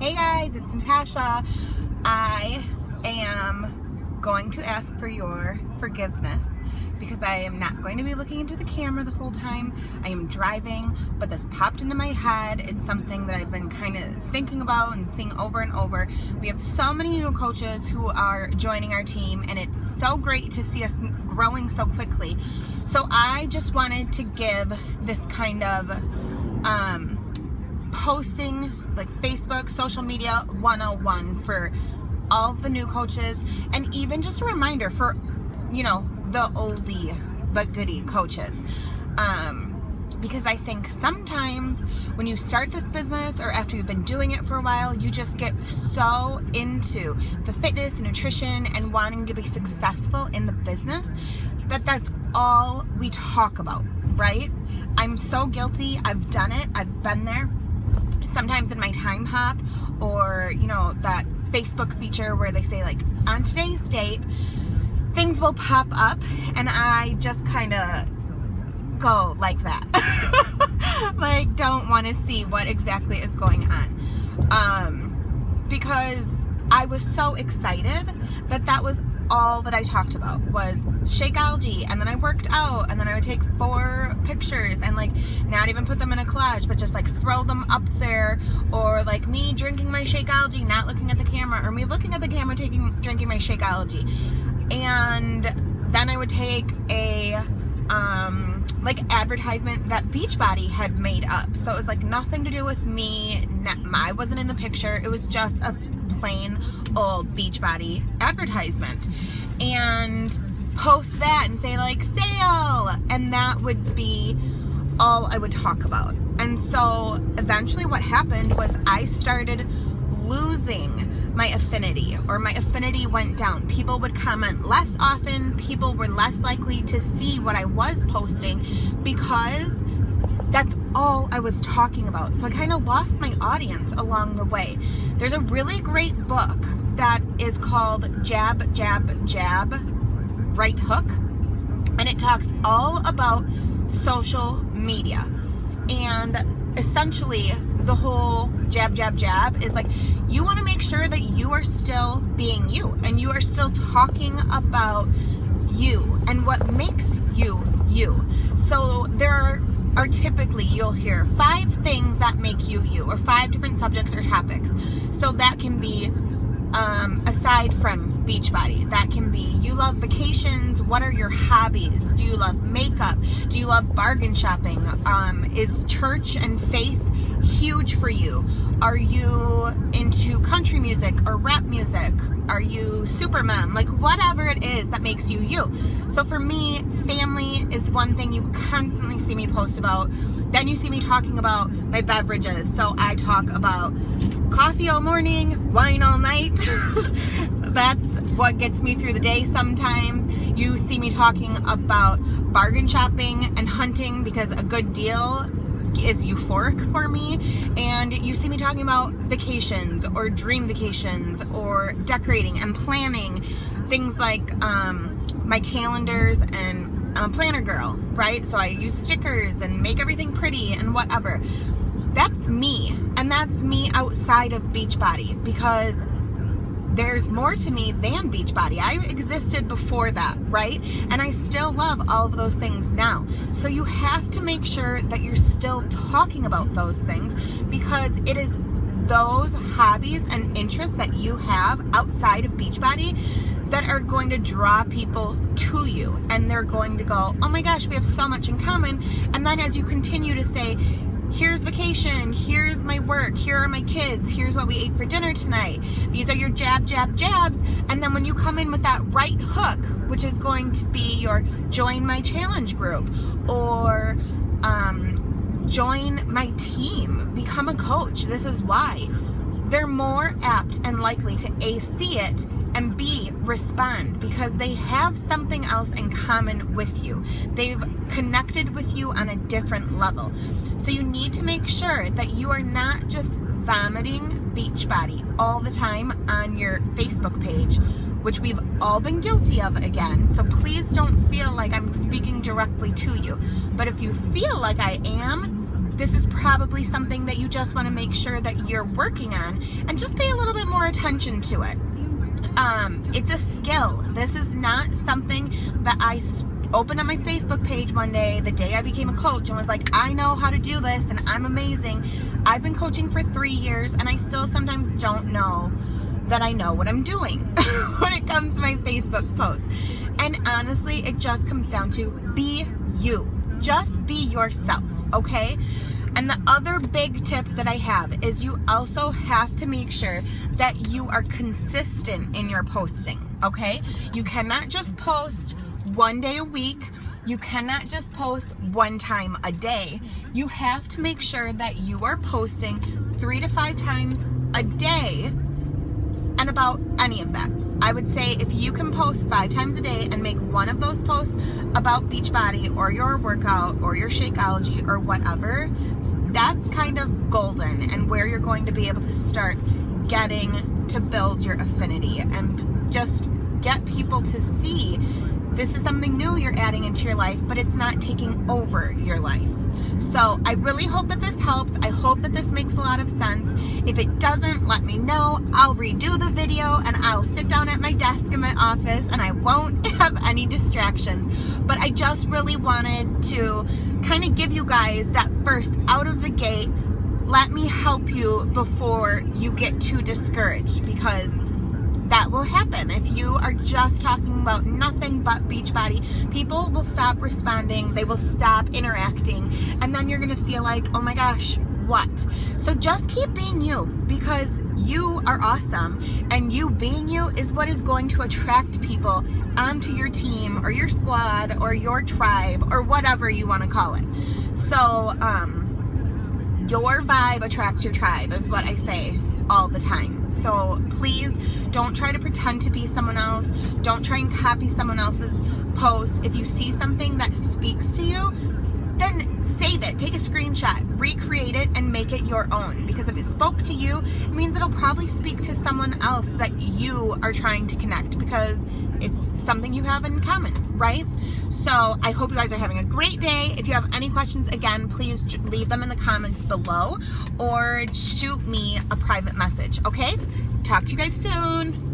Hey guys, it's Natasha. I am going to ask for your forgiveness because I am not going to be looking into the camera the whole time. I am driving, but this popped into my head. It's something that I've been kind of thinking about and seeing over and over. We have so many new coaches who are joining our team, and it's so great to see us growing so quickly. So I just wanted to give this kind of posting, like Facebook, social media 101 for all of the new coaches, and even just a reminder for, the oldie but goodie coaches. Because I think sometimes when you start this business or after you've been doing it for a while, you just get so into the fitness and nutrition and wanting to be successful in the business that that's all we talk about, right? I'm so guilty. I've done it. I've been there. Sometimes in my time hop, or that Facebook feature where they say, like, on today's date things will pop up, and I just kind of go like that. Like, don't want to see what exactly is going on, because I was so excited that was all that I talked about was Shakeology, and then I worked out, and then I would take 4 pictures and like not even put them in a collage, but just like throw them up there, or like me drinking my Shakeology, not looking at the camera, or me looking at the camera drinking my Shakeology. And then I would take a like advertisement that Beachbody had made up, so it was like nothing to do with me. I wasn't in the picture. It was just a plain old Beachbody advertisement, and post that and say like sale, and that would be all I would talk about. And so eventually what happened was I started losing my affinity, or my affinity went down. People would comment less often. People were less likely to see what I was posting because that's all I was talking about. So I kind of lost my audience along the way. There's a really great book that is called Jab, Jab, Jab, Right Hook, and it talks all about social media. And essentially the whole jab, jab, jab is like, you want to make sure that you are still being you, and you are still talking about you and what makes you you. So there are typically, you'll hear 5 things that make you you, or 5 different subjects or topics. So that can be, aside from Beachbody, that can be, you love vacations. What are your hobbies? Do you love makeup? Do you love bargain shopping? Is church and faith huge for you? Are you into country music or rap music? Are you Superman? Like, whatever it is that makes you you. So for me, family is one thing you constantly see me post about. Then you see me talking about my beverages. So I talk about coffee all morning, wine all night. That's what gets me through the day sometimes. You see me talking about bargain shopping and hunting, because a good deal is euphoric for me. And you see me talking about vacations or dream vacations, or decorating and planning things like my calendars, and I'm a planner girl, right? So I use stickers and make everything pretty and whatever. That's me, and that's me outside of Beachbody, because there's more to me than Beachbody. I existed before that, right? And I still love all of those things now. So you have to make sure that you're still talking about those things, because it is those hobbies and interests that you have outside of Beachbody that are going to draw people to you, and they're going to go, oh my gosh, we have so much in common. And then as you continue to say, here's vacation, here's my work, here are my kids, here's what we ate for dinner tonight, these are your jab, jab, jabs. And then when you come in with that right hook, which is going to be your join my challenge group, or join my team, become a coach, this is why, they're more apt and likely to A, see it, and B, respond, because they have something else in common with you. They've connected with you on a different level. So you need to make sure that you are not just vomiting Beachbody all the time on your Facebook page, which we've all been guilty of again. So please don't feel like I'm speaking directly to you. But if you feel like I am, this is probably something that you just want to make sure that you're working on, and just pay a little bit more attention to it. It's a skill. This is not something that I opened up my Facebook page one day, the day I became a coach, and was like, I know how to do this and I'm amazing. I've been coaching for 3 years and I still sometimes don't know that I know what I'm doing when it comes to my Facebook posts. And honestly, it just comes down to be you. Just be yourself, okay? And the other big tip that I have is you also have to make sure that you are consistent in your posting, okay? You cannot just post one day a week. You cannot just post one time a day. You have to make sure that you are posting 3 to 5 times a day, and about any of that. I would say if you can post 5 times a day and make one of those posts about Beachbody or your workout or your Shakeology or whatever, that's kind of golden, and where you're going to be able to start getting to build your affinity and just get people to see this is something new you're adding into your life, but it's not taking over your life. So I really hope that this helps. I hope that this makes a lot of sense. If it doesn't, let me know. I'll redo the video and I'll sit down at my desk in my office and I won't have any distractions. But I just really wanted to kind of give you guys that first out of the gate. Let me help you before you get too discouraged, because that will happen. If you are just talking about nothing but Beachbody, people will stop responding, they will stop interacting, and then you're gonna feel like, oh my gosh, what? So just keep being you, because you are awesome, and you being you is what is going to attract people onto your team or your squad or your tribe or whatever you want to call it. So your vibe attracts your tribe is what I say all the time. So please don't try to pretend to be someone else. Don't try and copy someone else's post. If you see something that speaks to you, then save it, take a screenshot, recreate it, and make it your own. Because if it spoke to you, it means it'll probably speak to someone else that you are trying to connect, because it's something you have in common, right? So I hope you guys are having a great day. If you have any questions, again, please leave them in the comments below or shoot me a private message, okay? Talk to you guys soon.